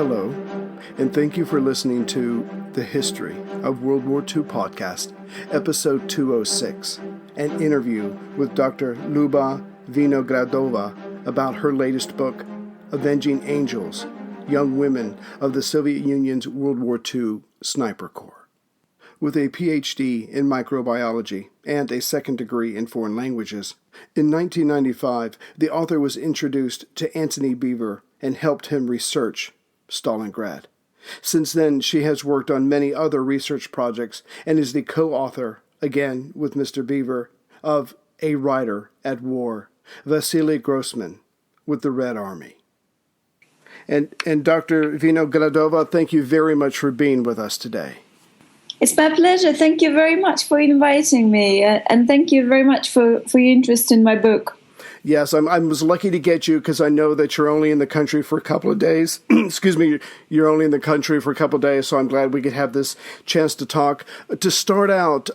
hello, and thank you for listening to The History of World War II podcast, episode 206, an interview with Dr. Lyuba Vinogradova about her latest book, Avenging Angels, Young Women of the Soviet Union's World War II Sniper Corps. With a PhD in microbiology and a second degree in foreign languages, in 1995, the author was introduced to Antony Beevor and helped him research Stalingrad. Since then, she has worked on many other research projects and is the co-author, again with Mr. Beevor, of A Writer at War, Vasily Grossman, with the Red Army. And Dr. Vinogradova, thank you very much for being with us today. It's my pleasure. Thank you very much for inviting me, and thank you very much for your interest in my book. Yes, I was lucky to get you because I know that you're only in the country for a couple of days. Excuse me, you're only in the country for a couple of days, so I'm glad we could have this chance to talk. To start out,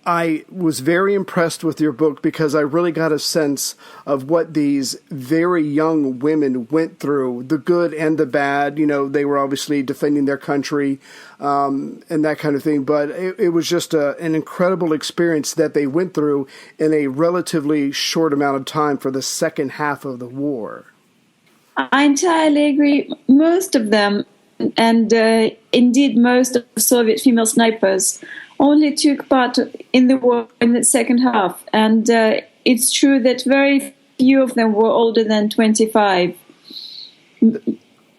I was very impressed with your book because I really got a sense of what these very young women went through, the good and the bad. You know, they were obviously defending their country and that kind of thing, but it was just an incredible experience that they went through in a relatively short amount of time for the second half of the war. I entirely agree. Most of them, and indeed most of the Soviet female snipers, only took part in the war in the second half. And it's true that very few of them were older than 25.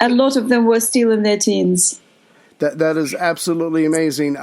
A lot of them were still in their teens. That is absolutely amazing.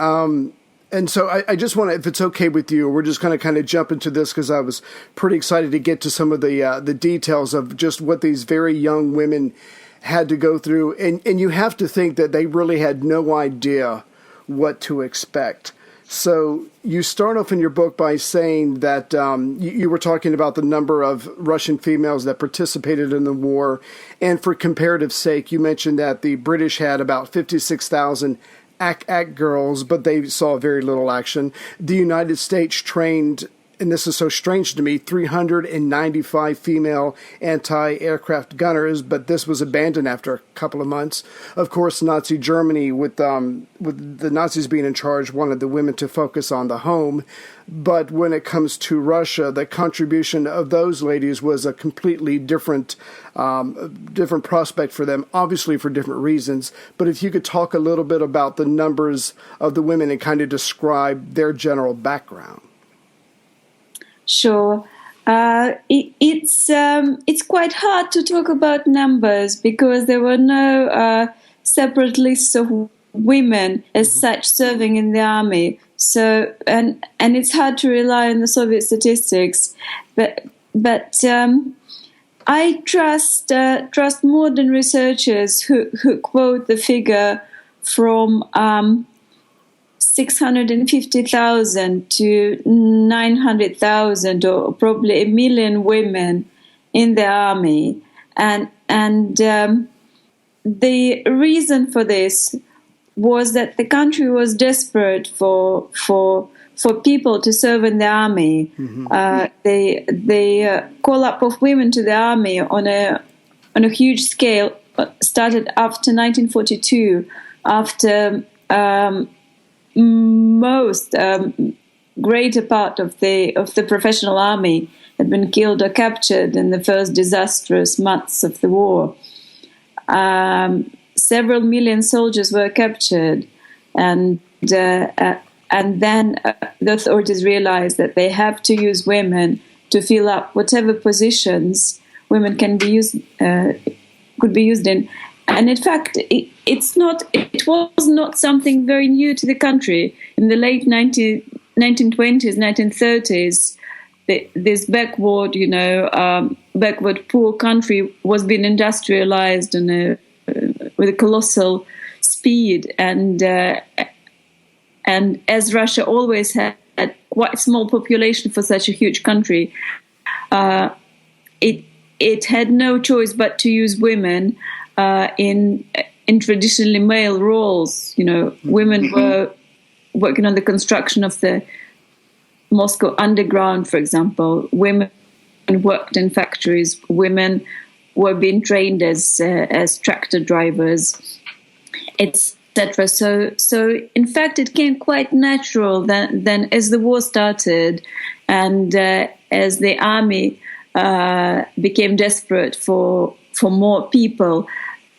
And so I just want to, if it's okay with you, we're just going to kind of jump into this because I was pretty excited to get to some of the details of just what these very young women had to go through. And you have to think that they really had no idea what to expect. So you start off in your book by saying that you were talking about the number of Russian females that participated in the war. And for comparative sake, you mentioned that the British had about 56,000 act girls, but they saw very little action. The United States trained, and this is so strange to me, 395 female anti-aircraft gunners, but this was abandoned after a couple of months. Of course, Nazi Germany, with the Nazis being in charge, wanted the women to focus on the home. But when it comes to Russia, the contribution of those ladies was a completely different prospect for them, obviously for different reasons. But if you could talk a little bit about the numbers of the women and kind of describe their general background. Sure. It's quite hard to talk about numbers because there were no separate lists of women as such serving in the army. So and it's hard to rely on the Soviet statistics, but I trust modern researchers who quote the figure from 650,000 to 900,000, or probably 1 million women in the army, and the reason for this was that the country was desperate for people to serve in the army. Mm-hmm. The call up of women to the army on a huge scale started after 1942, after most greater part of the professional army had been killed or captured in the first disastrous months of the war. Several million soldiers were captured, and then the authorities realized that they have to use women to fill up whatever positions women could be used in. And in fact, it was not something very new to the country. In the late 1920s, 1930s, this backward poor country was being industrialized with a colossal speed, and as Russia always had quite a small population for such a huge country, it had no choice but to use women in traditionally male roles. You know, women were working on the construction of the Moscow underground, for example. Women worked in factories. Women were being trained as tractor drivers, etc. So in fact, it came quite natural then as the war started, and as the army became desperate for more people,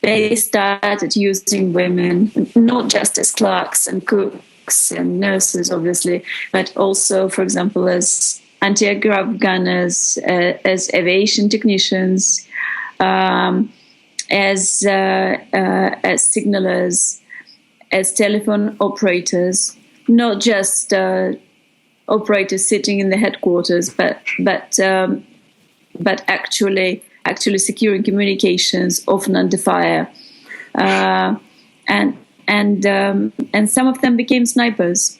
they started using women, not just as clerks and cooks and nurses, obviously, but also, for example, as anti-aircraft gunners, as aviation technicians, as signalers, as telephone operators, not just operators sitting in the headquarters, but actually securing communications, often under fire, and some of them became snipers.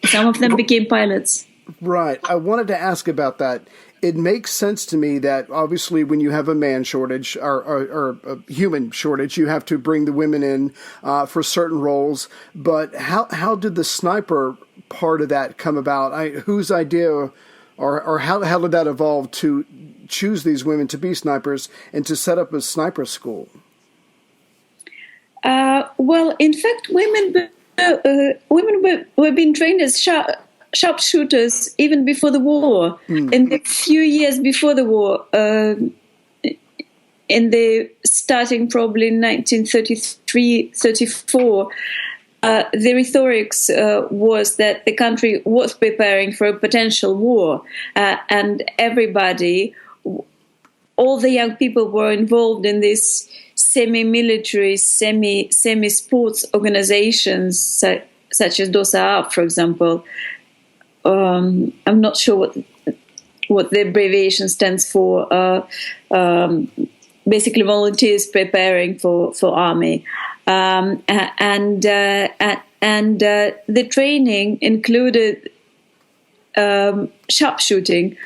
Some of them became pilots. Right. I wanted to ask about that. It makes sense to me that obviously when you have a man shortage or a human shortage, you have to bring the women in for certain roles. But how did the sniper part of that come about? Whose idea or how did that evolve to choose these women to be snipers and to set up a sniper school? Well, in fact, women were being trained as sharpshooters even before the war. In the few years before the war, in the starting probably in 1933-34, the rhetorics was that the country was preparing for a potential war, and everybody, all the young people were involved in these semi-military, semi-sports organizations such as DOSA, for example. I'm not sure what the abbreviation stands for. Basically, volunteers preparing for army, and the training included sharpshooting.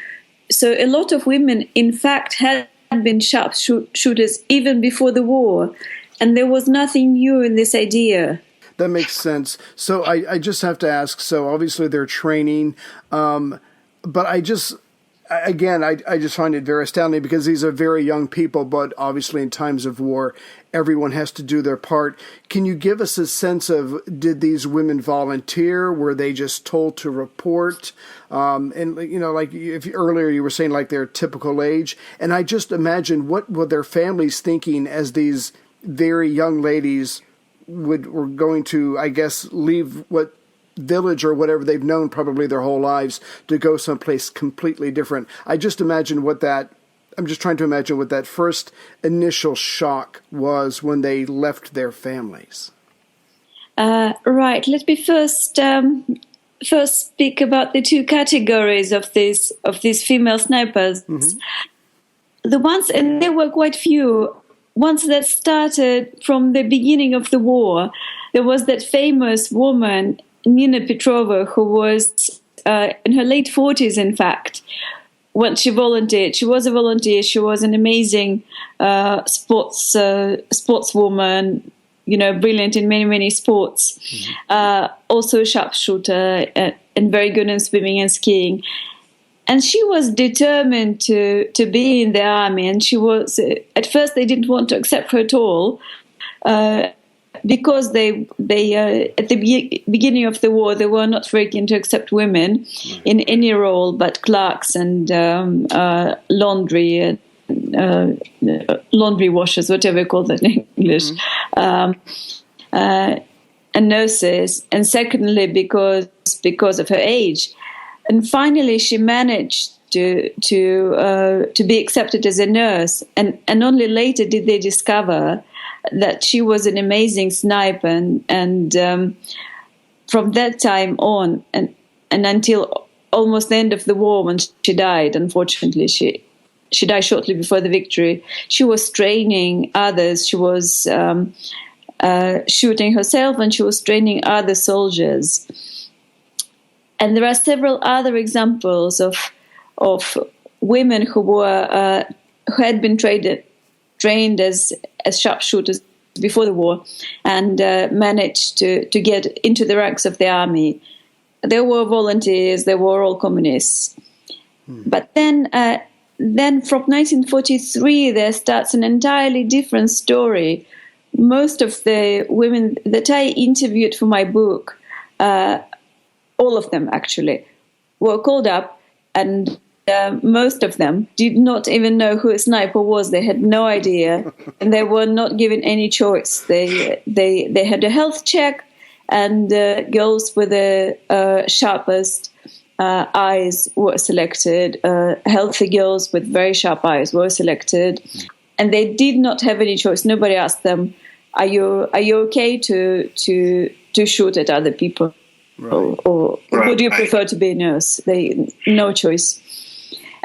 So a lot of women, in fact, had been sharpshooters even before the war, and there was nothing new in this idea. That makes sense. So I just have to ask, so obviously they're training, but I just find it very astounding because these are very young people, but obviously in times of war, everyone has to do their part. Can you give us a sense of, did these women volunteer? Were they just told to report? And, you know, like earlier you were saying, like their typical age. And I just imagine what were their families thinking as these very young ladies were going to, I guess, leave what village or whatever they've known probably their whole lives to go someplace completely different. I'm just trying to imagine what that first initial shock was when they left their families. Right. Let me first speak about the two categories of these female snipers. Mm-hmm. The ones, and there were quite few, ones that started from the beginning of the war. There was that famous woman, Nina Petrova, who was in her late 40s, in fact, when she volunteered. She was a volunteer. She was an amazing sportswoman, you know, brilliant in many, many sports. Mm-hmm. Also a sharpshooter and very good in swimming and skiing. And she was determined to be in the army. And she was, at first they didn't want to accept her at all, because they at the beginning of the war, they were not very keen to accept women in any role but clerks and laundry washers, whatever you call that in English, and nurses. And secondly, because of her age. And finally, she managed to be accepted as a nurse, and only later did they discover that she was an amazing sniper, and from that time on, and until almost the end of the war, when she died, unfortunately, she died shortly before the victory. She was training others. She was shooting herself, and she was training other soldiers. And there are several other examples of women who had been trained as sharpshooters before the war and managed to get into the ranks of the army. There were volunteers. They were all communists. But then then from 1943, there starts an entirely different story. Most of the women that I interviewed for my book, all of them actually, were called up, and most of them did not even know who a sniper was. They had no idea, and they were not given any choice. They had a health check, and girls with the sharpest eyes were selected. Healthy girls with very sharp eyes were selected, and they did not have any choice. Nobody asked them, "Are you okay to shoot at other people, right, or would you prefer to be a nurse?" No choice.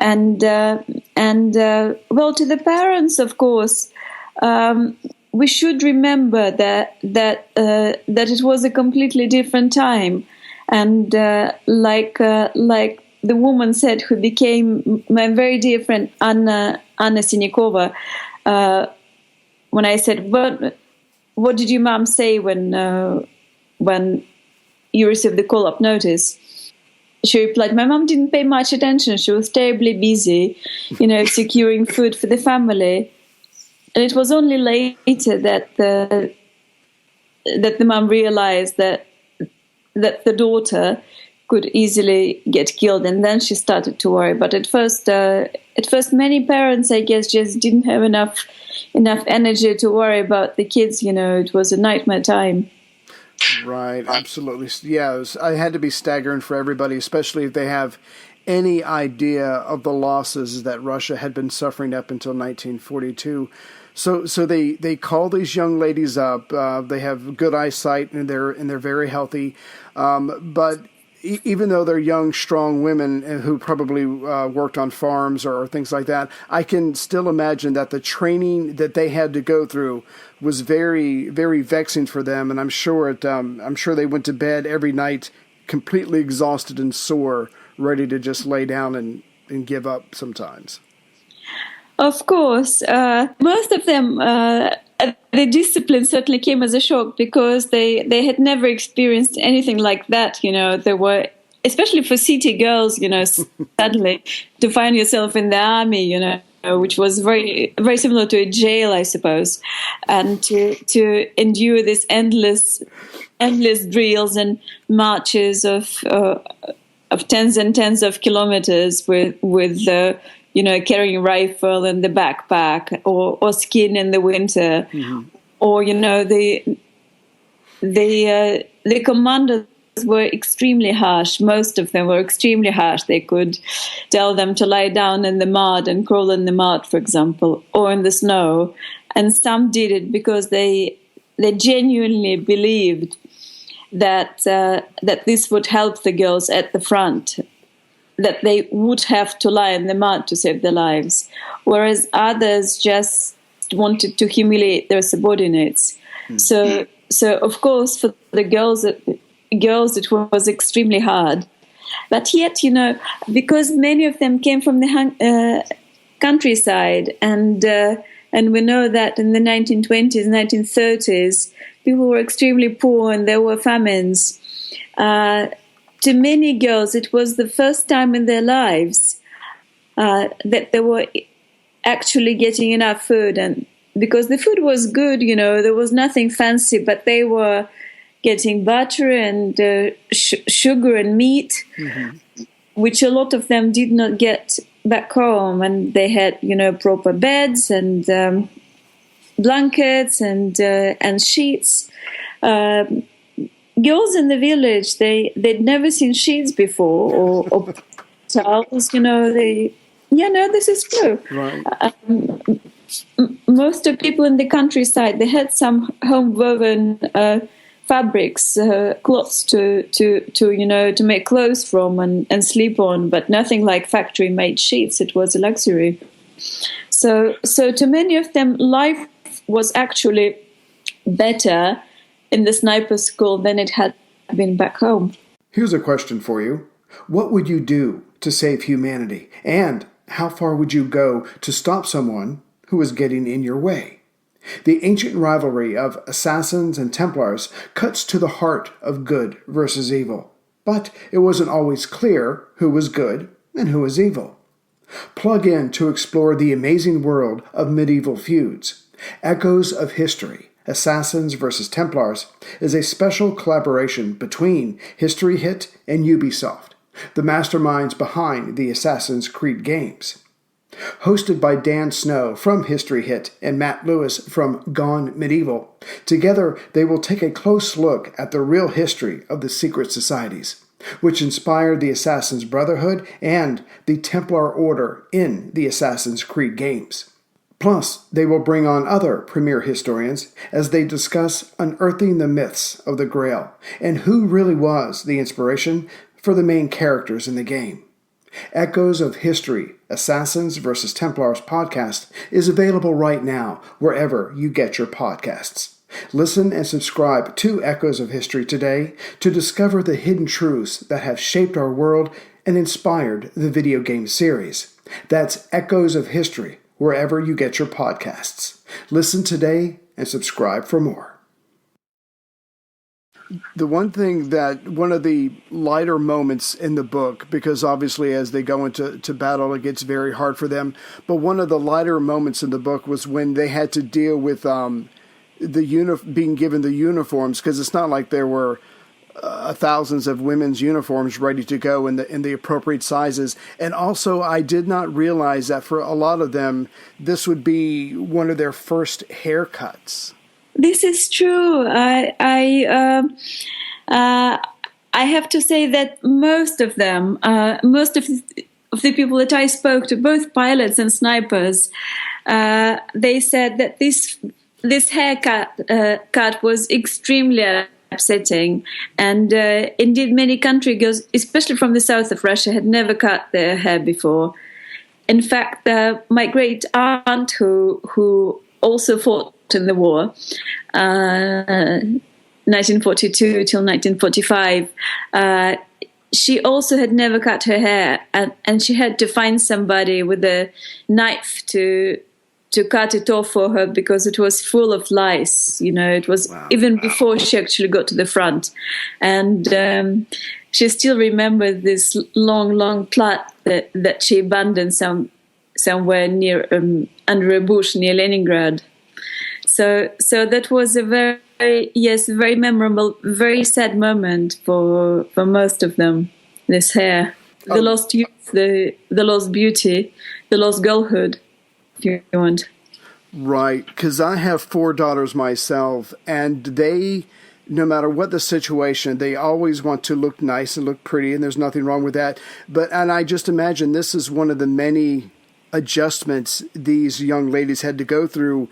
And well, to the parents, of course, we should remember that it was a completely different time, and like the woman said, who became my very dear friend Anna Sinikova, when I said, "What did your mom say when you received the call-up notice?" She replied, "My mom didn't pay much attention. She was terribly busy, securing food for the family." And it was only later that the mom realized that the daughter could easily get killed, and then she started to worry. But at first, many parents, I guess, just didn't have enough energy to worry about the kids. It was a nightmare time. Right, absolutely. Yeah, I had to be staggering for everybody, especially if they have any idea of the losses that Russia had been suffering up until 1942. So they call these young ladies up. They have good eyesight and they're very healthy, but even though they're young, strong women who probably worked on farms or things like that, I can still imagine that the training that they had to go through was very, very vexing for them. And I'm sure they went to bed every night completely exhausted and sore, ready to just lay down and give up sometimes. Of course, most of them. The discipline certainly came as a shock because they had never experienced anything like that. There were, especially for city girls, suddenly to find yourself in the army, which was very, very similar to a jail, I suppose, and to endure this endless drills and marches of tens and tens of kilometers with carrying a rifle in the backpack, or skiing in the winter, mm-hmm. or the commanders were extremely harsh. Most of them were extremely harsh. They could tell them to lie down in the mud and crawl in the mud, for example, or in the snow. And some did it because they genuinely believed that this would help the girls at the front, that they would have to lie in the mud to save their lives, whereas others just wanted to humiliate their subordinates. Mm-hmm. So of course, for the girls it was extremely hard. But yet, because many of them came from the countryside, and we know that in the 1920s, 1930s, people were extremely poor and there were famines. To many girls, it was the first time in their lives that they were actually getting enough food. And because the food was good, there was nothing fancy, but they were getting butter and sugar and meat, mm-hmm. which a lot of them did not get back home. And they had, proper beds and blankets and sheets. Girls in the village, they'd never seen sheets before or towels. This is true. Right. Most of people in the countryside, they had some home woven fabrics, cloths to make clothes from and sleep on, but nothing like factory made sheets. It was a luxury. So to many of them, life was actually better in the sniper school than it had been back home. Here's a question for you. What would you do to save humanity? And how far would you go to stop someone who is getting in your way? The ancient rivalry of assassins and Templars cuts to the heart of good versus evil. But it wasn't always clear who was good and who was evil. Plug in to explore the amazing world of medieval feuds. Echoes of History, Assassins vs. Templars is a special collaboration between History Hit and Ubisoft, the masterminds behind the Assassin's Creed games. Hosted by Dan Snow from History Hit and Matt Lewis from Gone Medieval, together they will take a close look at the real history of the secret societies, which inspired the Assassin's Brotherhood and the Templar Order in the Assassin's Creed games. Plus, they will bring on other premier historians as they discuss unearthing the myths of the Grail and who really was the inspiration for the main characters in the game. Echoes of History, Assassins vs. Templars podcast is available right now wherever you get your podcasts. Listen and subscribe to Echoes of History today to discover the hidden truths that have shaped our world and inspired the video game series. That's Echoes of History wherever you get your podcasts. Listen today and subscribe for more. The one of the lighter moments in the book, because obviously as they go into battle, it gets very hard for them. But one of the lighter moments in the book was when they had to deal with being given the uniforms, because it's not like there were thousands of women's uniforms ready to go in the appropriate sizes. And also, I did not realize that for a lot of them, this would be one of their first haircuts. This is true. I have to say that most of them, most of the people that I spoke to, both pilots and snipers, they said that this haircut was extremely upsetting, and indeed many country girls, especially from the south of Russia, had never cut their hair before. In fact, my great aunt, who also fought in the war, 1942 till 1945, she also had never cut her hair, and she had to find somebody with a knife to cut it off for her because it was full of lice. It was even before she actually got to the front. And she still remembered this long plot that she abandoned somewhere near under a bush near Leningrad. So that was a very memorable, very sad moment for most of them. This hair, the lost youth, the lost beauty, the lost girlhood, if you want. Right, because I have 4 daughters myself, and they, no matter what the situation, they always want to look nice and look pretty, and there's nothing wrong with that. And I just imagine this is one of the many adjustments these young ladies had to go through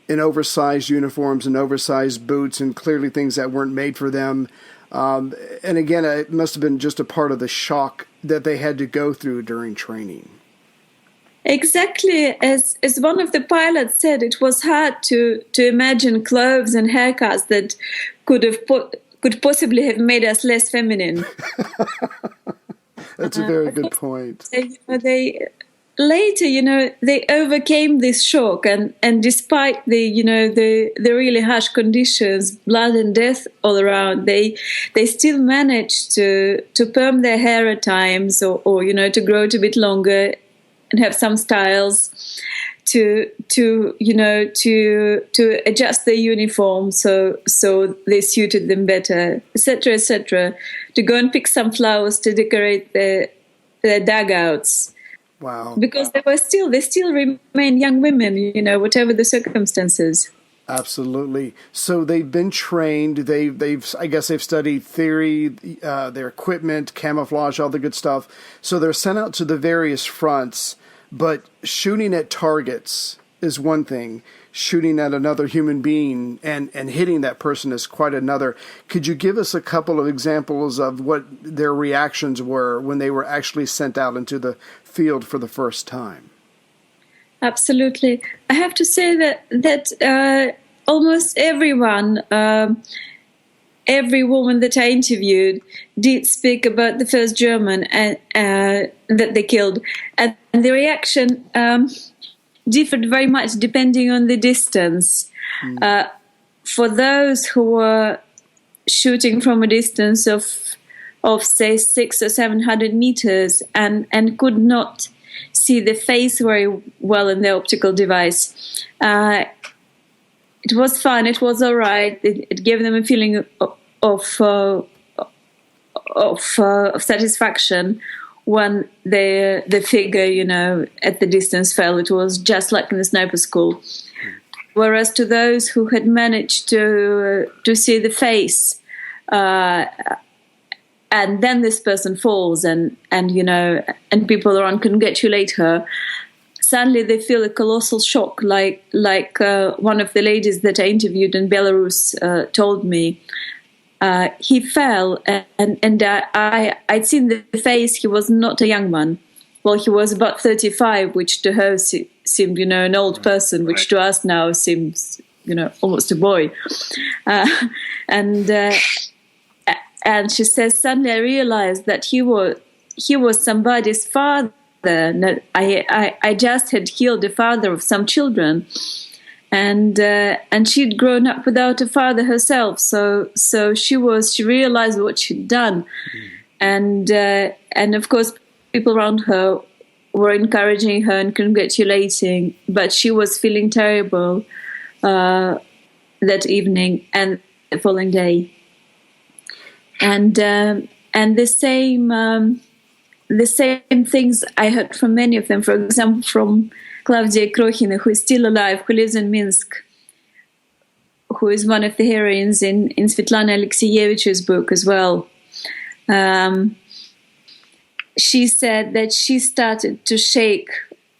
in oversized uniforms and oversized boots, and clearly things that weren't made for them. And again, it must have been just a part of the shock that they had to go through during training. Exactly, as one of the pilots said, it was hard to imagine clothes and haircuts that could possibly have made us less feminine. That's a very good point. Later, they overcame this shock, and despite the really harsh conditions, blood and death all around, they still managed to perm their hair at times, or to grow it a bit longer, and have some styles to adjust their uniform so they suited them better, etc., etc. To go and pick some flowers to decorate their dugouts. Wow! Because they still remain young women, whatever the circumstances. Absolutely. So they've been trained. I guess they've studied theory, their equipment, camouflage, all the good stuff. So they're sent out to the various fronts. But shooting at targets is one thing. Shooting at another human being and hitting that person is quite another. Could you give us a couple of examples of what their reactions were when they were actually sent out into the field for the first time? Absolutely. I have to say that almost everyone, every woman that I interviewed did speak about the first German that they killed. And the reaction differed very much depending on the distance. For those who were shooting from a distance of say 600 or 700 meters and could not see see the face very well in the optical device. It was fun. It was all right. It gave them a feeling of satisfaction when the figure, at the distance fell. It was just like in the sniper school. Whereas to those who had managed to see the face, and then this person falls, and people around congratulate her, suddenly they feel a colossal shock, like one of the ladies that I interviewed in Belarus told me. He fell, and I'd seen the face. He was not a young man. Well, he was about 35, which to her seemed, an old person, which to us now seems, almost a boy. And she says, suddenly I realized that he was somebody's father. I just had killed the father of some children. And she'd grown up without a father herself, so she realized what she'd done, and of course people around her were encouraging her and congratulating, but she was feeling terrible that evening and the following day, and the same things I heard from many of them. For example, from Claudia Krokhina, who is still alive, who lives in Minsk, who is one of the heroines in Svetlana Alexievich's book as well. She said that she started to shake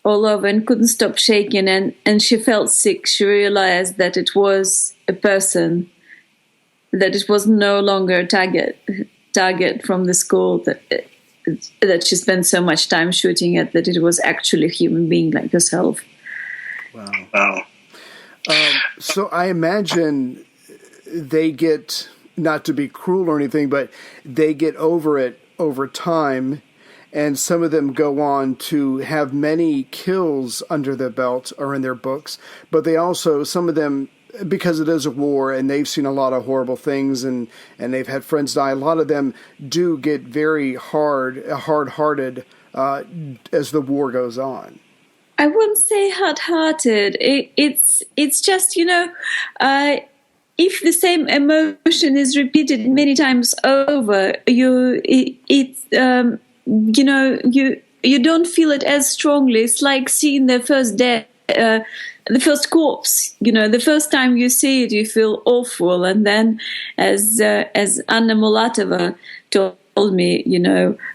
all over and couldn't stop shaking, and she felt sick. She realized that it was a person, that it was no longer a target from the school that she spent so much time shooting at, that it was actually a human being like herself. Wow. So I imagine they get, not to be cruel or anything, but they get over it over time, and some of them go on to have many kills under their belt or in their books, but they also, some of them, because it is a war and they've seen a lot of horrible things and they've had friends die, a lot of them do get very hard-hearted as the war goes on. I wouldn't say hard-hearted. It's just, if the same emotion is repeated many times over, you don't feel it as strongly. It's like seeing the first death. The first corpse, the first time you see it, you feel awful, and then, as Anna Mulatova told me,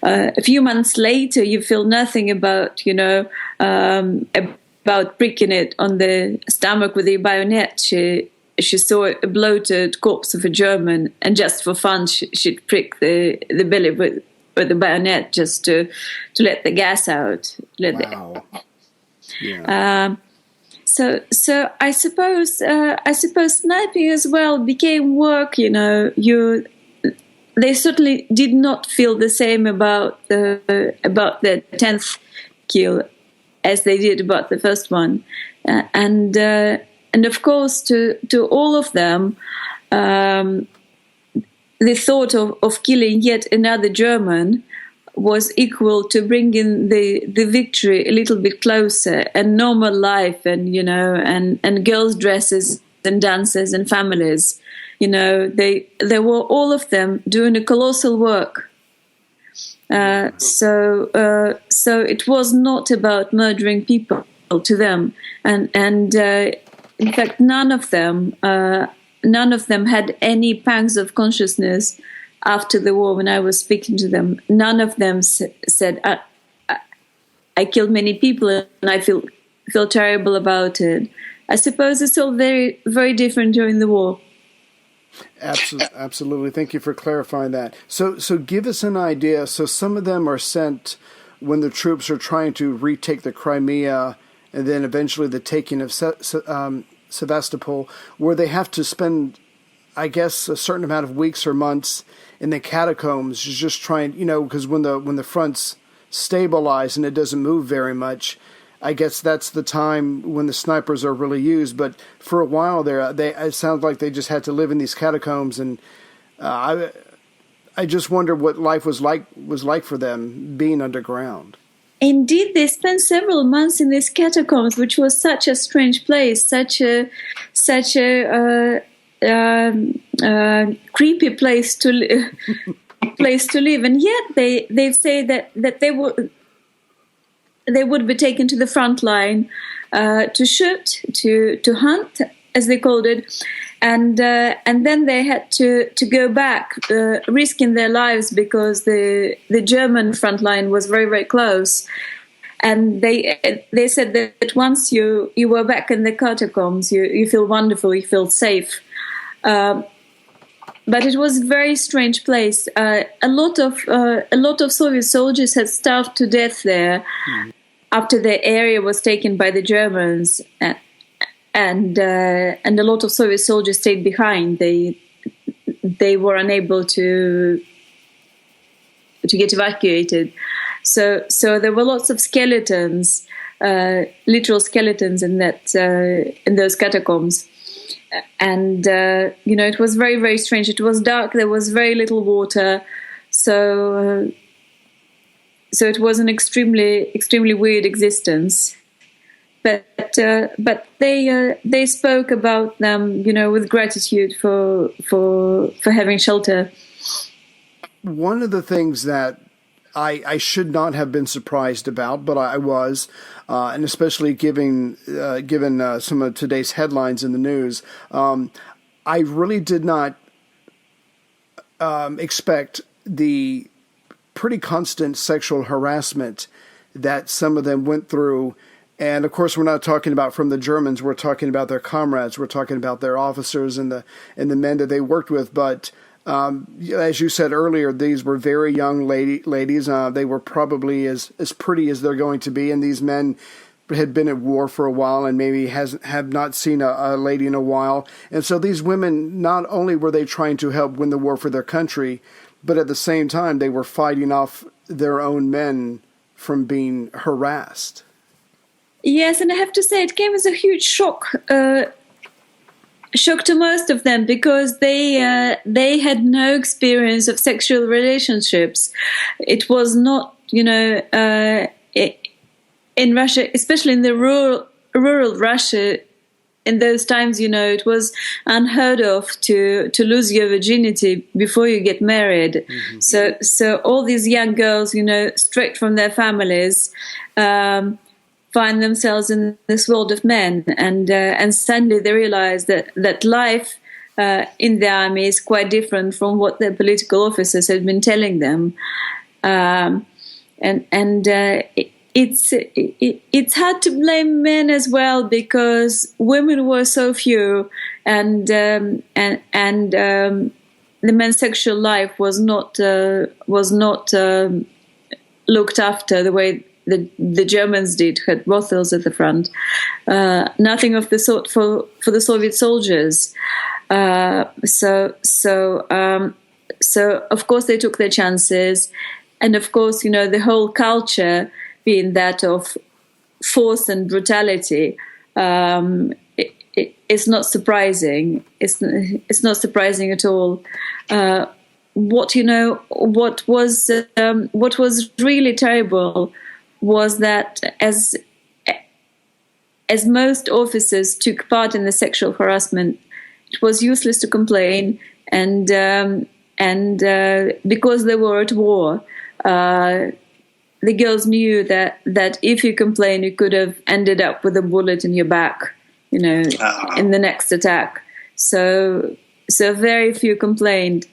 a few months later, you feel nothing about pricking it on the stomach with a bayonet. She saw a bloated corpse of a German, and just for fun, she'd prick the belly with the bayonet just to let the gas out. Wow. Yeah. So I suppose sniping as well became work. They certainly did not feel the same about the 10th kill as they did about the first one, and of course to all of them, the thought of killing yet another German was equal to bringing the victory a little bit closer, and normal life, and girls' dresses and dances and families. They were all of them doing a colossal work. So it was not about murdering people to them, and in fact none of them had any pangs of consciousness after the war. When I was speaking to them, none of them said, I killed many people and I feel terrible about it. I suppose it's all very, very different during the war. Absolutely. Thank you for clarifying that. So give us an idea. So some of them are sent when the troops are trying to retake the Crimea, and then eventually the taking of Sevastopol, where they have to spend, I guess, a certain amount of weeks or months in the catacombs, just trying, because when the front's stabilized and it doesn't move very much, I guess that's the time when the snipers are really used. But for a while there, it sounds like they just had to live in these catacombs, and I just wonder what life was like for them being underground. Indeed, they spent several months in these catacombs, which was such a strange place, such a creepy place to live, and yet they say that they would be taken to the front line to shoot, to hunt, as they called it, and then they had to go back, risking their lives because the German front line was very, very close. And they said that once you were back in the catacombs, you feel wonderful, you feel safe. But it was a very strange place. A lot of Soviet soldiers had starved to death there after the area was taken by the Germans, and a lot of Soviet soldiers stayed behind. They were unable to get evacuated. So there were lots of skeletons, literal skeletons in those catacombs. And it was very, very strange. It was dark. There was very little water, so it was an extremely, extremely weird existence. But they spoke about them, with gratitude for having shelter. One of the things that I should not have been surprised about, but I was, and especially given some of today's headlines in the news, I really did not expect the pretty constant sexual harassment that some of them went through. And of course, we're not talking about from the Germans. We're talking about their comrades. We're talking about their officers and the men that they worked with. But as you said earlier, these were very young ladies. They were probably as pretty as they're going to be. And these men had been at war for a while and maybe have not seen a lady in a while. And so these women, not only were they trying to help win the war for their country, but at the same time, they were fighting off their own men from being harassed. Yes, and I have to say it came as a huge shock to most of them, because they had no experience of sexual relationships. It was not, in Russia, especially in the rural Russia, in those times, it was unheard of to lose your virginity before you get married. Mm-hmm. So all these young girls, straight from their families, find themselves in this world of men, and suddenly they realize that life in the army is quite different from what their political officers had been telling them, it's hard to blame men as well, because women were so few, and the men's sexual life was not looked after the way the Germans did, had brothels at the front. Nothing of the sort for the Soviet soldiers. So of course they took their chances, and of course the whole culture being that of force and brutality, it's not surprising. It's not surprising at all. What was really terrible was that as most officers took part in the sexual harassment, it was useless to complain, and because they were at war, the girls knew that if you complain, you could have ended up with a bullet in your back, in the next attack. So very few complained.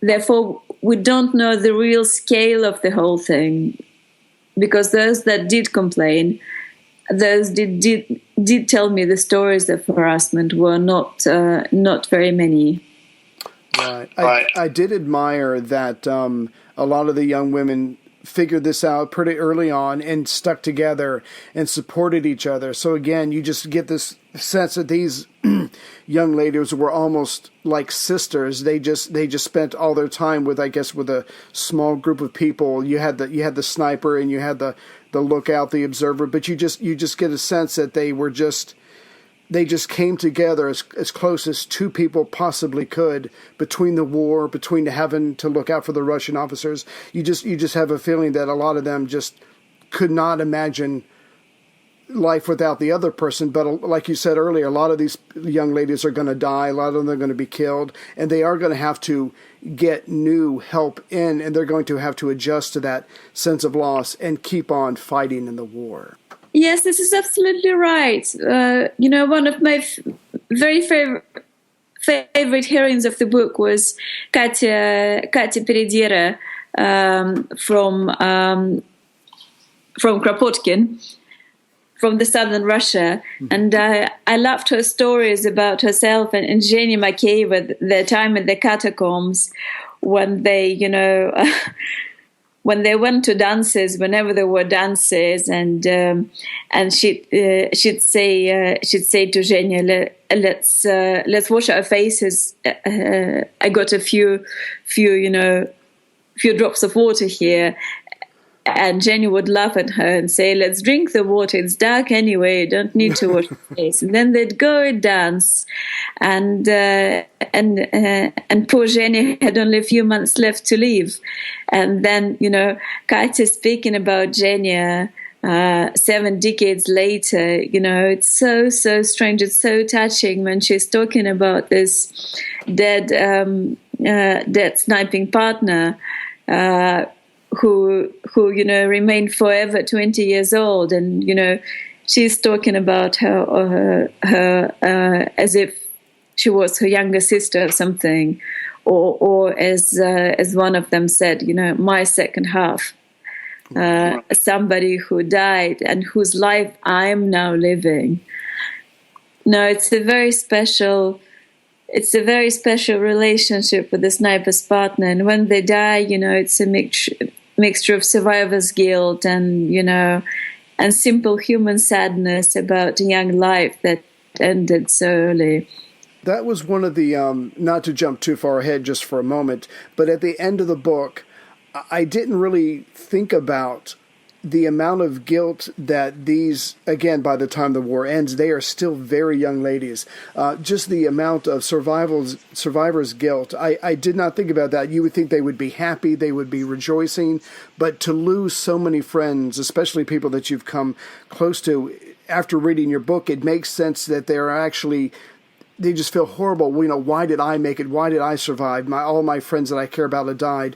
Therefore, we don't know the real scale of the whole thing, because those that did complain, those did tell me the stories of harassment were not very many. Right. I did admire that a lot of the young women figured this out pretty early on and stuck together and supported each other. So again, you just get this sense that these young ladies were almost like sisters. They just spent all their time with a small group of people. You had the sniper and you had the lookout, the observer, but you just get a sense that they just came together as close as two people possibly could between the war, between having to look out for the Russian officers. You just have a feeling that a lot of them just could not imagine life without the other person. But like you said earlier, a lot of these young ladies are going to die. A lot of them are going to be killed, and they are going to have to get new help in, and they're going to have to adjust to that sense of loss and keep on fighting in the war. Yes, this is absolutely right. One of my very favorite heroines of the book was Katya Peredira from Kropotkin, from the southern Russia. And I loved her stories about herself and Zhenya Makeyeva, their time in the catacombs, when they, when they went to dances, whenever there were dances, and she'd say to Zhenya, let's wash our faces. I got a few drops of water here. And Jenny would laugh at her and say, let's drink the water. It's dark anyway. You don't need to wash your face. And then they'd go and dance. And poor Jenny had only a few months left to live. And then, Katya speaking about Jenny 7 decades later, it's so strange. It's so touching when she's talking about this dead sniping partner, who remained forever 20 years old, and she's talking about her as if she was her younger sister or something, or as one of them said, my second half, somebody who died and whose life I'm now living. No, it's a very special relationship with the sniper's partner, and when they die, it's a mixture of survivor's guilt and simple human sadness about a young life that ended so early. That was one of the, not to jump too far ahead just for a moment, but at the end of the book, I didn't really think about the amount of guilt that these, again, by the time the war ends, they are still very young ladies. Just the amount of survivors' guilt. I did not think about that. You would think they would be happy, they would be rejoicing, but to lose so many friends, especially people that you've come close to, after reading your book, it makes sense that they just feel horrible. Why did I make it? Why did I survive? All my friends that I care about have died.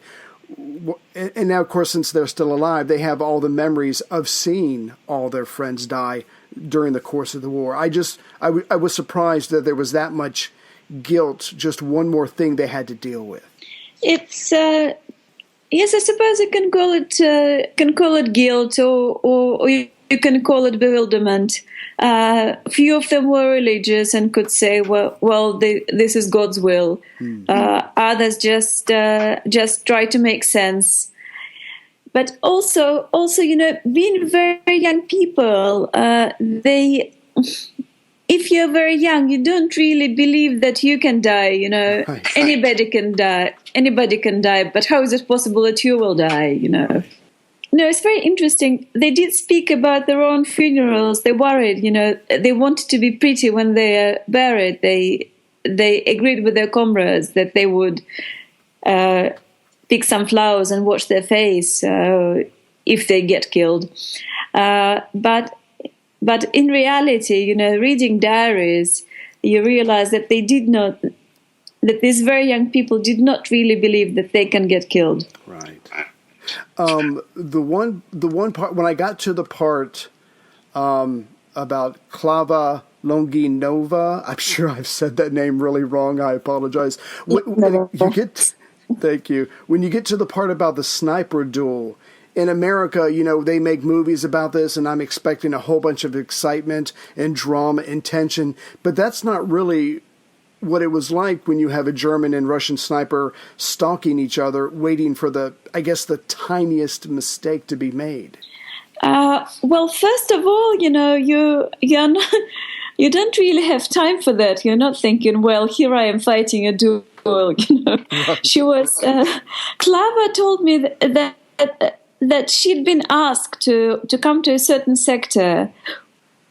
And now, of course, since they're still alive, they have all the memories of seeing all their friends die during the course of the war. I was surprised that there was that much guilt, just one more thing they had to deal with. It's yes, I suppose you can call it guilt, or you can call it bewilderment. Few of them were religious and could say, this is God's will. Others just try to make sense. But also, being very young people, if you're very young, you don't really believe that you can die. Right. Anybody can die. But how is it possible that you will die? No, it's very interesting. They did speak about their own funerals. They worried, they wanted to be pretty when they are buried. They agreed with their comrades that they would pick some flowers and wash their face if they get killed. But in reality, reading diaries, you realize that that these very young people did not really believe that they can get killed. Right. The one part, when I got to the part about Klava Longinova, I'm sure I've said that name really wrong. I apologize. Thank you. When you get to the part about the sniper duel, in America, they make movies about this, and I'm expecting a whole bunch of excitement and drama and tension, but that's not really what it was like when you have a German and Russian sniper stalking each other, waiting for the tiniest mistake to be made. Well, first of all, you don't really have time for that. You're not thinking, well, here I am fighting a duel. Right. She was. Klava told me that she'd been asked to come to a certain sector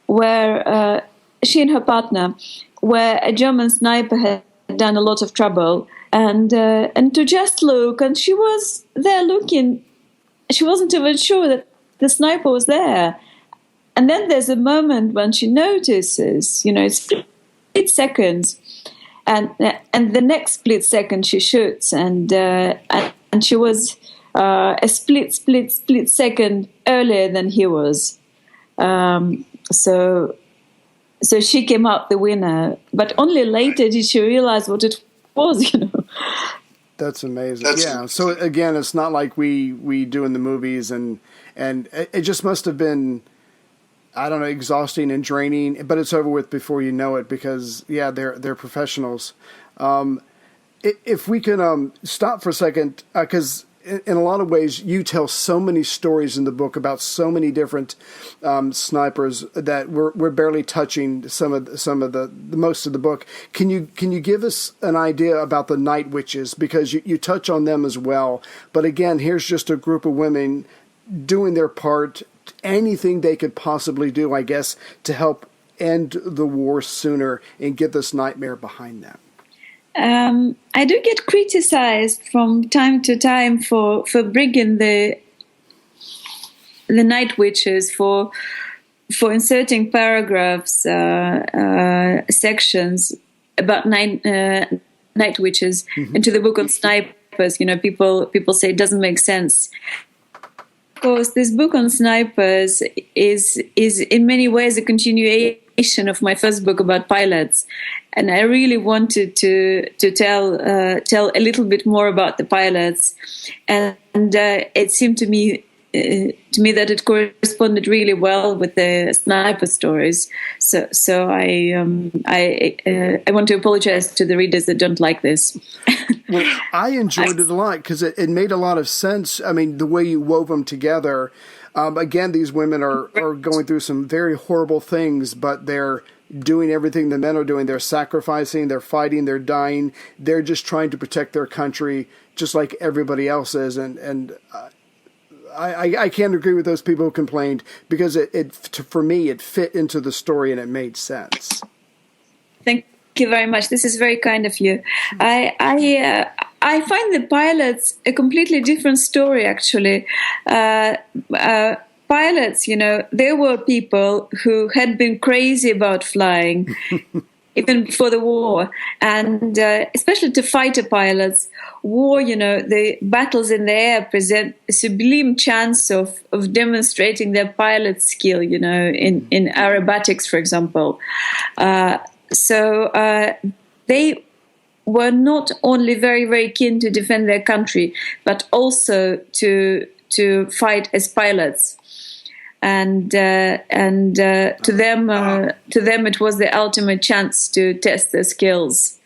where she and her partner, where a German sniper had done a lot of trouble, and to just look, and she was there looking. She wasn't even sure that the sniper was there. And then there's a moment when she notices, it's split seconds, and the next split second she shoots, and she was a split second earlier than he was. So she came out the winner, but only later did she realize what it was, That's amazing. Yeah. So again, it's not like we do in the movies, and it just must have been, I don't know, exhausting and draining, but it's over with before you know it, because they're professionals. If we can stop for a second, because in a lot of ways you tell so many stories in the book about so many different snipers that we're barely touching some of the most of the book. Can you give us an idea about the night witches, because you touch on them as well? But again, here's just a group of women doing their part, anything they could possibly do, I guess, to help end the war sooner and get this nightmare behind them. I do get criticized from time to time for bringing the night witches, for inserting paragraphs, sections about night witches into the book on snipers. People say it doesn't make sense. Of course, this book on snipers is in many ways a continuation of my first book about pilots, and I really wanted to tell a little bit more about the pilots, and it seemed to me that it corresponded really well with the sniper stories. So I want to apologize to the readers that don't like this. Well, I enjoyed it a lot because it made a lot of sense. I mean, the way you wove them together. Again, these women are going through some very horrible things, but they're doing everything the men are doing. They're sacrificing, they're fighting, they're dying. They're just trying to protect their country just like everybody else is. And I can't agree with those people who complained, because for me, it fit into the story and it made sense. Thank you very much. This is very kind of you. I find the pilots a completely different story, actually. Pilots, they were people who had been crazy about flying, even before the war. And especially to fighter pilots, war, the battles in the air present a sublime chance of demonstrating their pilot skill, in aerobatics, for example. So they were not only very, very keen to defend their country, but also to fight as pilots. And to them it was the ultimate chance to test their skills.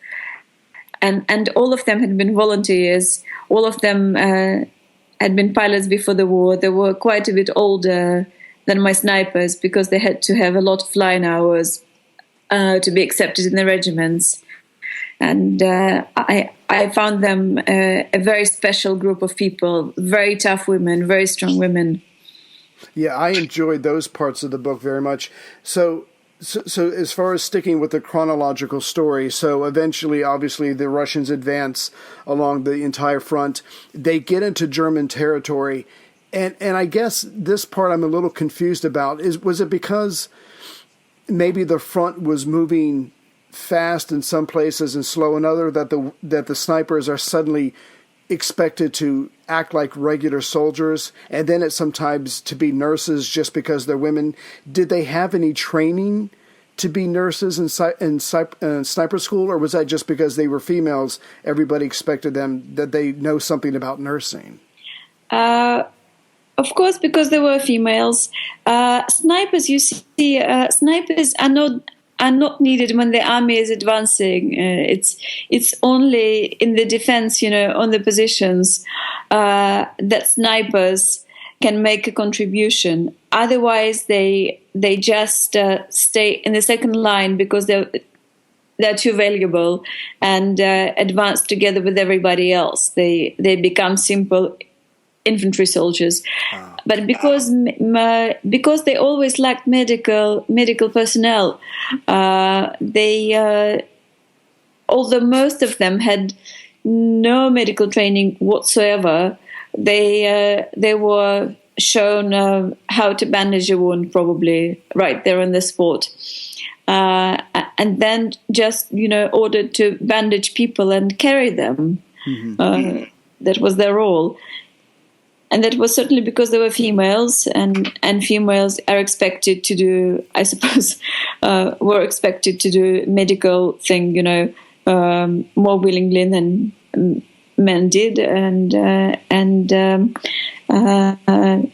And all of them had been volunteers. All of them had been pilots before the war. They were quite a bit older than my snipers, because they had to have a lot of flying hours to be accepted in the regiments. And I found them a very special group of people, very tough women, very strong women. Yeah, I enjoyed those parts of the book very much. So as far as sticking with the chronological story, so eventually, obviously, the Russians advance along the entire front. They get into German territory. And I guess this part I'm a little confused about. Was it because maybe the front was moving fast in some places and slow in other, that the snipers are suddenly expected to act like regular soldiers, and then it's sometimes to be nurses just because they're women? Did they have any training to be nurses in sniper school, or was that just because they were females, everybody expected them that they know something about nursing? Of course, because they were females. Snipers, you see, snipers are not needed when the army is advancing. It's only in the defense, on the positions, that snipers can make a contribution. Otherwise, they just stay in the second line because they're too valuable and advance together with everybody else. They become simple infantry soldiers. But because they always lacked medical personnel, although most of them had no medical training whatsoever, they were shown how to bandage a wound, probably right there on the spot. And then just, ordered to bandage people and carry them. That was their role. And that was certainly because they were females, and females are expected to do, I suppose, were expected to do medical thing, more willingly than men did. And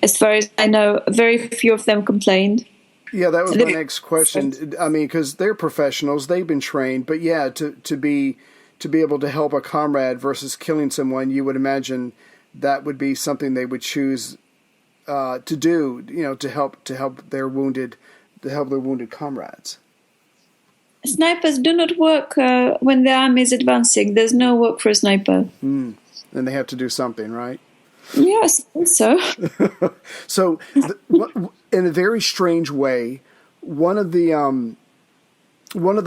as far as I know, very few of them complained. Yeah, that was my next question. I mean, because they're professionals, they've been trained, but yeah, to be able to help a comrade versus killing someone, you would imagine that would be something they would choose to do, to help their wounded comrades. Snipers do not work when the army is advancing. There's no work for a sniper. And they have to do something, right? Yes, I think so. So, in a very strange way, one of the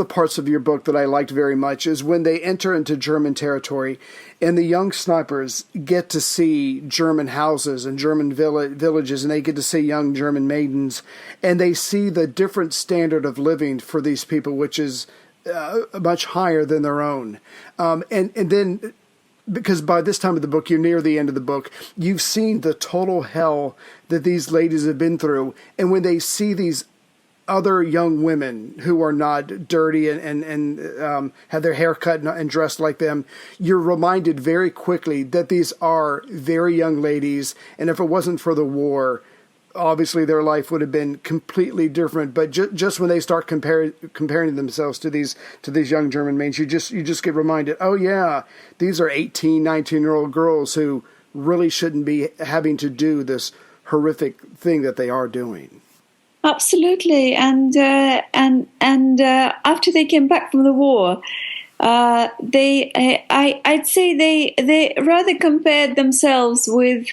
parts of your book that I liked very much is when they enter into German territory, and the young snipers get to see German houses and German villages, and they get to see young German maidens, and they see the different standard of living for these people, which is much higher than their own, and then. Because by this time of the book, you're near the end of the book, you've seen the total hell that these ladies have been through. And when they see these other young women who are not dirty and have their hair cut and dressed like them, you're reminded very quickly that these are very young ladies. And if it wasn't for the war, obviously their life would have been completely different. But just when they start comparing themselves to these young German maids, you just get reminded, oh yeah, these are 18, 19-year-old girls who really shouldn't be having to do this horrific thing that they are doing. Absolutely, and after they came back from the war, I'd say they rather compared themselves with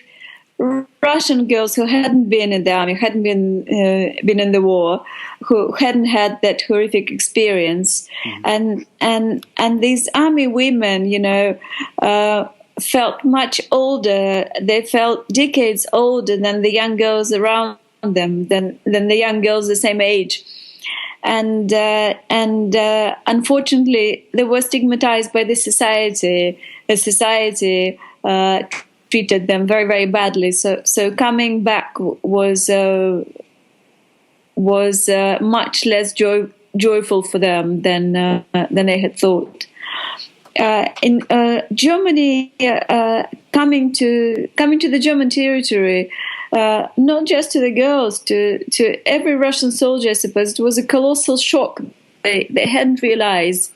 Russian girls who hadn't been in the army, hadn't been in the war, who hadn't had that horrific experience, and these army women, felt much older. They felt decades older than the young girls around them, than the young girls the same age, and unfortunately, they were stigmatized by the society. The society treated them very, very badly. So coming back was much less joyful for them than they had thought. In Germany, coming to the German territory, not just to the girls, to every Russian soldier, I suppose, it was a colossal shock. They hadn't realized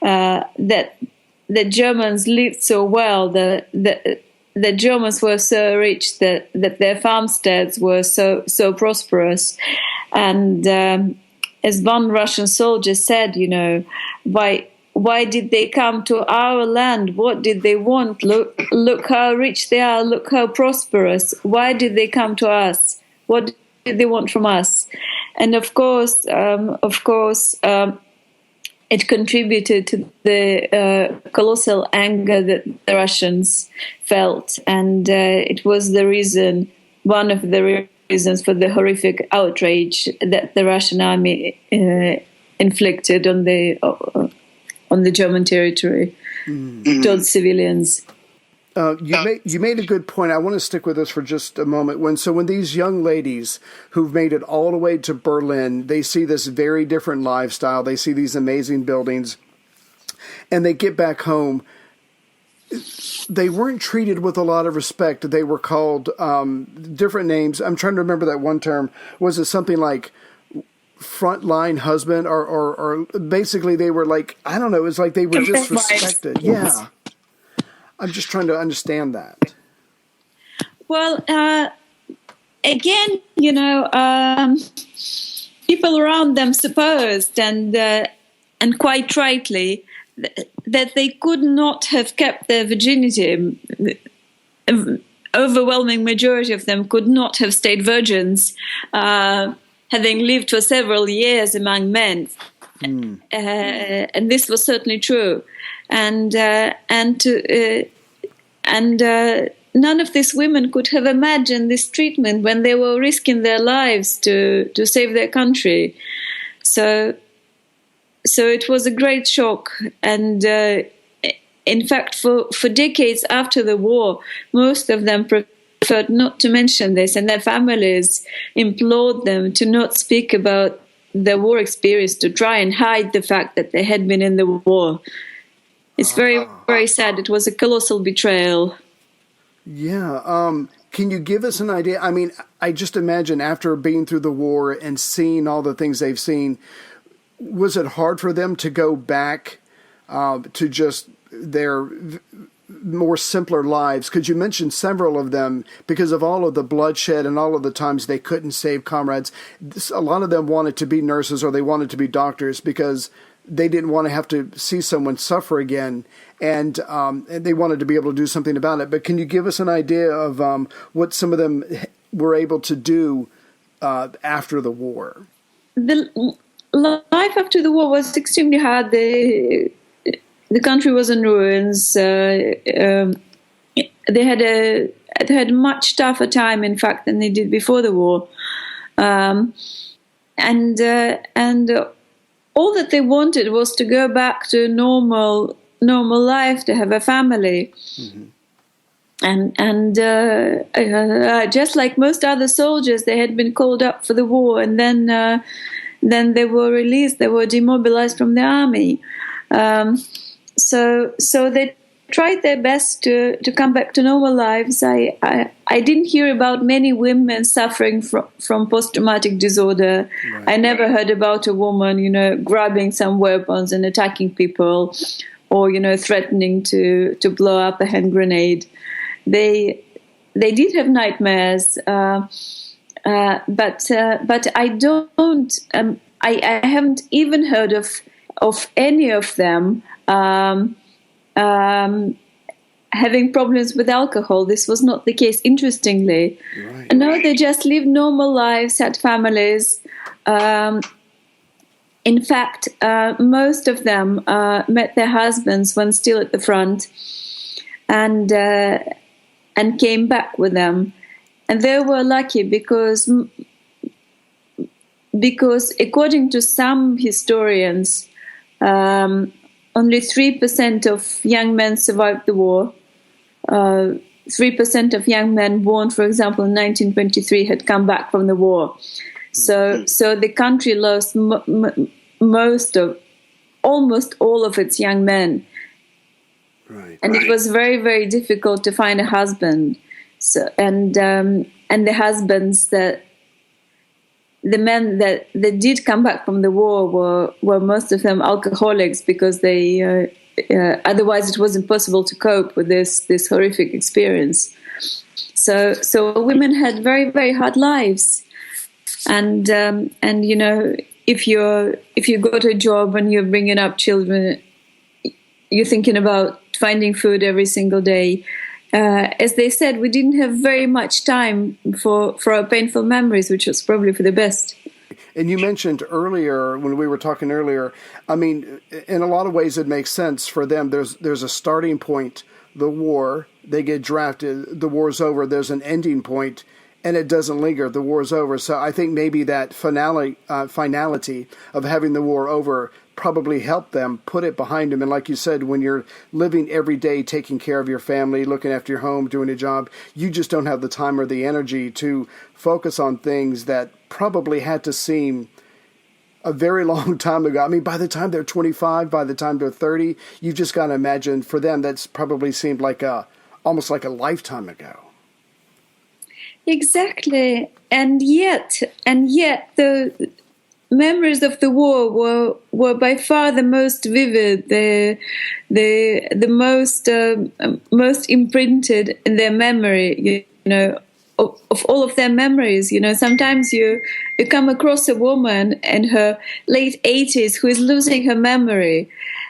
that the Germans lived so well, the Germans were so rich, that their farmsteads were so prosperous. And as one Russian soldier said, why did they come to our land? What did they want? Look how rich they are. Look how prosperous. Why did they come to us? What did they want from us? And of course, it contributed to the colossal anger that the Russians felt, and it was one of the reasons for the horrific outrage that the Russian army inflicted on the German territory towards civilians. You made a good point. I want to stick with this for just a moment. When these young ladies who've made it all the way to Berlin, they see this very different lifestyle. They see these amazing buildings, and they get back home. They weren't treated with a lot of respect. They were called different names. I'm trying to remember that one term. Was it something like frontline husband, or basically they were like, I don't know. It was like they were disrespected. Yeah. I'm just trying to understand that. Well, again, people around them supposed, and quite rightly, that they could not have kept their virginity. Overwhelming majority of them could not have stayed virgins, having lived for several years among men. And this was certainly true. And none of these women could have imagined this treatment when they were risking their lives to save their country. So it was a great shock. And in fact, for decades after the war, most of them preferred not to mention this, and their families implored them to not speak about their war experience, to try and hide the fact that they had been in the war. It's very, very sad. It was a colossal betrayal. Yeah. Can you give us an idea? I mean, I just imagine after being through the war and seeing all the things they've seen, was it hard for them to go back to just their more simpler lives? Because you mentioned several of them, because of all of the bloodshed and all of the times they couldn't save comrades. A lot of them wanted to be nurses or they wanted to be doctors because they didn't want to have to see someone suffer again, and they wanted to be able to do something about it. But can you give us an idea of what some of them were able to do after the war? The life after the war was extremely hard. The country was in ruins. They had a much tougher time, in fact, than they did before the war, and all that they wanted was to go back to normal life, to have a family. Mm-hmm. And just like most other soldiers, they had been called up for the war, and then they were released. They were demobilized from the army. So they tried their best to come back to normal lives. I didn't hear about many women suffering from post-traumatic disorder. Right. I never heard about a woman, grabbing some weapons and attacking people, or threatening to blow up a hand grenade. They did have nightmares, but I don't. I haven't even heard of any of them having problems with alcohol. This was not the case, interestingly. Right. No, they just lived normal lives, had families. In fact, most of them met their husbands when still at the front, and came back with them. And they were lucky because according to some historians, only 3% of young men survived the war. 3% of young men born, for example, in 1923 had come back from the war. So the country lost almost all of its young men. Right. And it was very, very difficult to find a husband. So and the husbands the men that did come back from the war were most of them alcoholics, because they otherwise it was impossible to cope with this horrific experience. So women had very, very hard lives, and if you got a job and you're bringing up children, you're thinking about finding food every single day. As they said, we didn't have very much time for our painful memories, which was probably for the best. And you mentioned earlier, when we were talking earlier, I mean, in a lot of ways it makes sense for them. There's a starting point, the war, they get drafted, the war's over, there's an ending point, and it doesn't linger, the war's over. So I think maybe that finality of having the war over probably helped them put it behind them. And like you said, when you're living every day, taking care of your family, looking after your home, doing a job, you just don't have the time or the energy to focus on things that probably had to seem a very long time ago. I mean, by the time they're 25, by the time they're 30, you just got to imagine for them that's probably seemed like almost like a lifetime ago. Exactly. And yet the memories of the war were by far the most vivid, the most imprinted in their memory, of all of their memories. Sometimes you come across a woman in her late 80s who is losing her memory,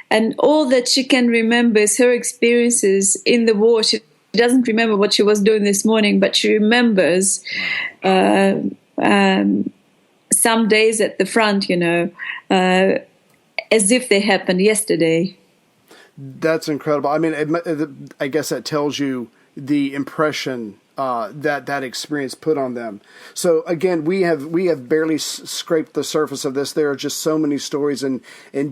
and all that she can remember is her experiences in the war. She doesn't remember what she was doing this morning, but she remembers some days at the front, as if they happened yesterday. That's incredible. I mean, I guess that tells you the impression that experience put on them. So again, we have barely scraped the surface of this. There are just so many stories and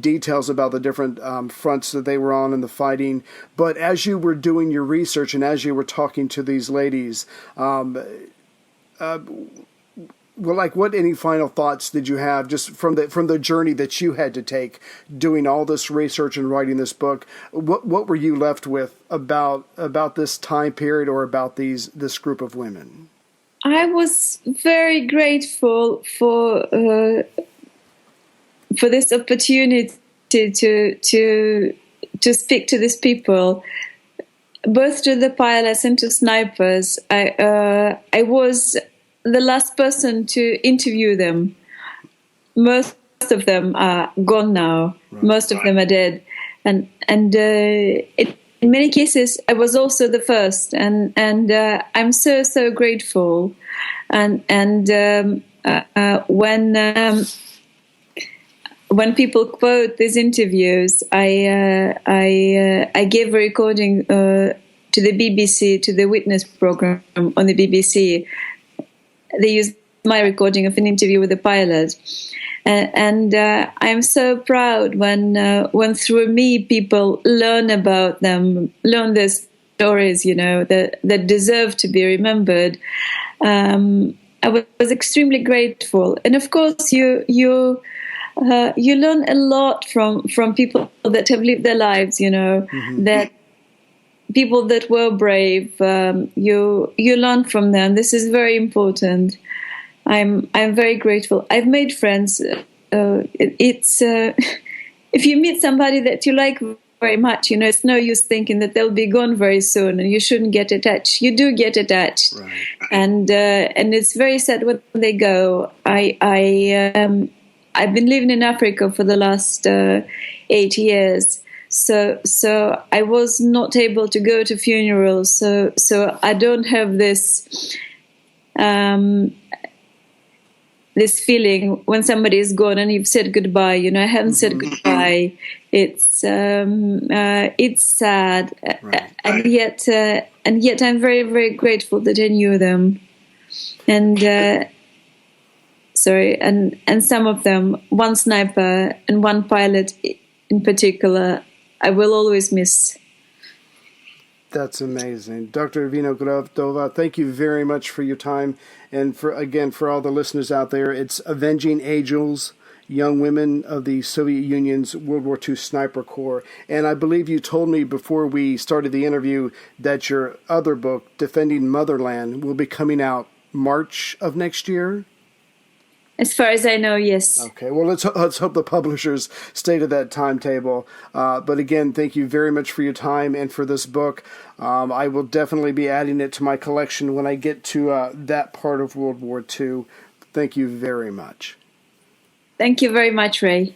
details about the different fronts that they were on in the fighting. But as you were doing your research and as you were talking to these ladies, what any final thoughts did you have just from the journey that you had to take doing all this research and writing this book? What were you left with about this time period or about this group of women? I was very grateful for this opportunity to speak to these people, both to the pilots and to snipers. I was the last person to interview them. Most of them are gone now. Right. Most of them are dead, and in many cases I was also the first, and I'm so grateful. And when people quote these interviews, I gave a recording to the BBC, to the Witness program on the BBC. They used my recording of an interview with the pilot, and I'm so proud when through me people learn about them, learn their stories, that deserve to be remembered. I was extremely grateful, and of course you learn a lot from people that have lived their lives, mm-hmm. that. People that were brave, you learn from them. This is very important. I'm very grateful. I've made friends. It's if you meet somebody that you like very much, it's no use thinking that they'll be gone very soon, and you shouldn't get attached. You do get attached, right. And it's very sad when they go. I've been living in Africa for the last 8 years. So I was not able to go to funerals. So I don't have this this feeling when somebody is gone and you've said goodbye. I haven't said goodbye. It's sad, right. and yet I'm very, very grateful that I knew them. And and some of them, one sniper and one pilot in particular, I will always miss. That's amazing. Dr. Vinogradova, thank you very much for your time. And for all the listeners out there, it's Avenging Angels, Young Women of the Soviet Union's World War II Sniper Corps. And I believe you told me before we started the interview that your other book, Defending Motherland, will be coming out March of next year? As far as I know, yes. Okay, well, let's hope the publishers stay to that timetable. But again, thank you very much for your time and for this book. I will definitely be adding it to my collection when I get to that part of World War II. Thank you very much. Thank you very much, Ray.